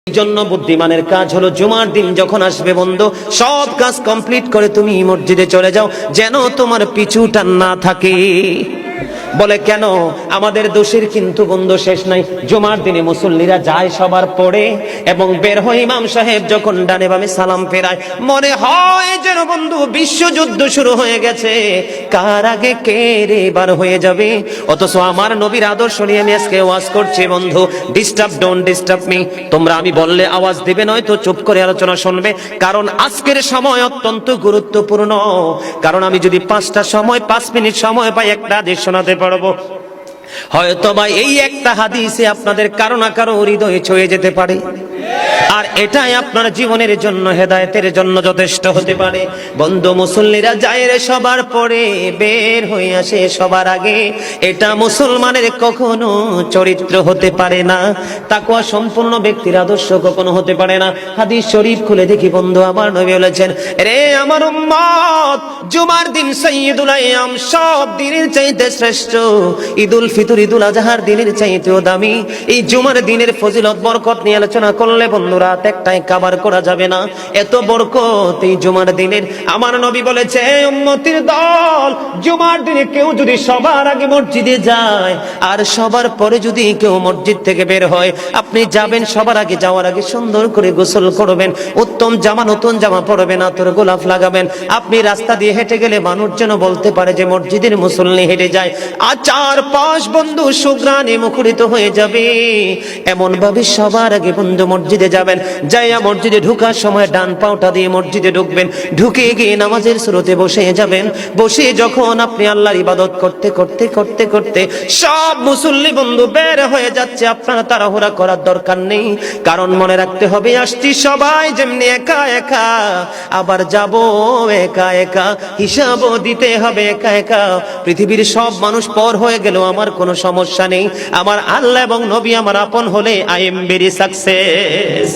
এই জন্য বুদ্ধিমানের কাজ হলো জুমার দিন যখন আসবে বন্ধু, সব কাজ কমপ্লিট করে তুমি মসজিদে চলে যাও, যেন তোমার পিছু টান না থাকে। বলে কেন? আমাদের দোষের কিন্তু বন্ধু শেষ নাই। জুমার দিনে মুসল্লিরা যায় সবার পরে এবং বের হয়, ইমাম সাহেব যখন ডানে বামে সালাম ফেরায়, মনে হয় যেন বন্ধু বিশ্বযুদ্ধ শুরু হয়ে গেছে, কার আগে কে রে বার হয়ে যাবে। অথচ আমার নবীর আদর্শ নিয়ে আমি আজকে ওয়াজ করছি বন্ধু। Disturb, don't disturb me. তোমরা আমি বললে আওয়াজ দিবে, নয়তো চুপ করে আলোচনা শুনবে, কারণ আজকের সময় অত্যন্ত গুরুত্বপূর্ণ। কারণ আমি যদি 5টা সময় 5 মিনিট সময় পাই, একটা হাদিস শোনাতে পারবো। হয়তো বা এই একটা হাদিসে আপনাদের কারো না কারো হৃদয়ে ছুঁয়ে যেতে পারে, আর এটাই আপনার জীবনের জন্য, হেদায়েতের জন্য যথেষ্ট হতে পারে। বন্ধু, মুসল্লিরা যায় রে সবার পরে, বের হয়ে আসে সবার আগে। এটা মুসলমানের কখনো চরিত্র হতে পারে না, তাকওয়া সম্পূর্ণ ব্যক্তির আদর্শ কখনো হতে পারে না। হাদিস শরীফ খুলে দেখি বন্ধু, আমার নবী বলেছেন, রে আমার উম্মত, জুমার দিন সাইয়্যিদুল আইয়াম, সব দিনের চাইতে শ্রেষ্ঠ। ঈদুল ফিতর, ঈদুল আজহার দিনের চাইতেও দামি। এই জুমার দিনের ফজিলত বরকত নিয়ে আলোচনা করলে বন্ধু রাত একটাই কভার করা যাবে না, এত বরকত এই জুমার দিনের। আমার নবী বলেছে, উম্মতের দল, জুমার দিনে কেউ যদি সবার আগে মসজিদে যায় আর সবার পরে যদি কেউ মসজিদ থেকে বের হয়, আপনি যাবেন সবার আগে, যাওয়ার আগে সুন্দর করে গোসল করবেন, উত্তম জামা, নতুন জামা পরবেন, আতর গোলাপ লাগাবেন। আপনি রাস্তা দিয়ে হেঁটে গেলে মানুষ যেন বলতে পারে যে মসজিদের মুসল্লি হেঁটে যায়। আর 4-5 বন্ধু সুঘ্রাণে মুখরিত হয়ে যাবে। এমন ভাবে সবার আগে বন্ধু মসজিদে যাবেন, যাইয়া মসজিদে ঢোকার সময় ডান পাওটা দিয়ে মসজিদে ঢুকবেন, ঢুকে গিয়ে নামাজের শুরুতে বসে যাবেন। বসে যখন আপনি আল্লাহর ইবাদত করতে করতে করতে করতে সব মুসল্লি বন্ধু বের হয়ে যাচ্ছে, আপনারা তাড়াহুড়া করার দরকার নেই। কারণ মনে রাখতে হবে, আসছি সবাই যেমনি একা একা, আবার যাব একা একা, হিসাবও দিতে হবে একা একা। পৃথিবীর সব মানুষ পর হয়ে গেলেও আমার কোনো সমস্যা নেই, আমার আল্লাহ এবং নবী আমার আপন হলে আই এম ভেরি সাকসেস।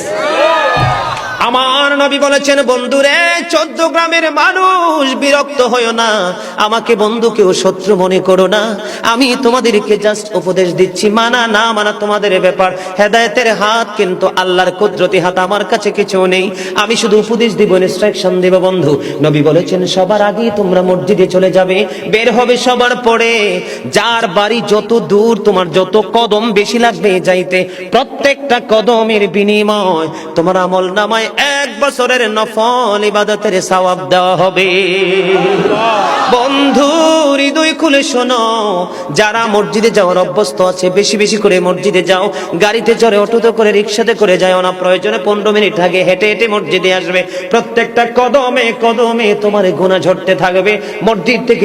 আমার নবী বলেছেন, বন্ধুরে, 14 গ্রামের মানুষ বিরক্ত হইও না, আমাকে বন্ধু কেউ শত্রু মনে করো না। আমি তোমাদেরকে জাস্ট উপদেশ দিচ্ছি, মানা না মানা তোমাদের ব্যাপার। হেদায়েতের হাত কিন্তু আল্লাহর কুদরতি হাত, আমার কাছে কিছু নেই, আমি শুধু উপদেশ দিব, ইনস্ট্রাকশন দিব। বন্ধু, নবী বলেছেন সবার আগে তোমরা মসজিদে চলে যাবে, বের হবে সবার পরে। যার বাড়ি যত দূর, তোমার যত কদম বেশি লাগবে যাইতে, প্রত্যেকটা কদমের বিনিময় তোমার আমল নামায় 1 বছরের নফল ইবাদতের সওয়াব দেওয়া হবে। বন্ধু, হৃদয় খুলে শোনো, যারা মসজিদে যাওয়ার অভ্যস্ত আছে, বেশি বেশি করে মসজিদে যাও। গাড়িতে চড়ে, অটোতে করে, রিক্সাতে করে যাও না, প্রয়োজনে 15 মিনিট আগে হেঁটে হেঁটে মসজিদে আসবে। প্রত্যেকটা কদমে কদমে তোমার গুনাহ ঝরতে থাকবে। মসজিদ থেকে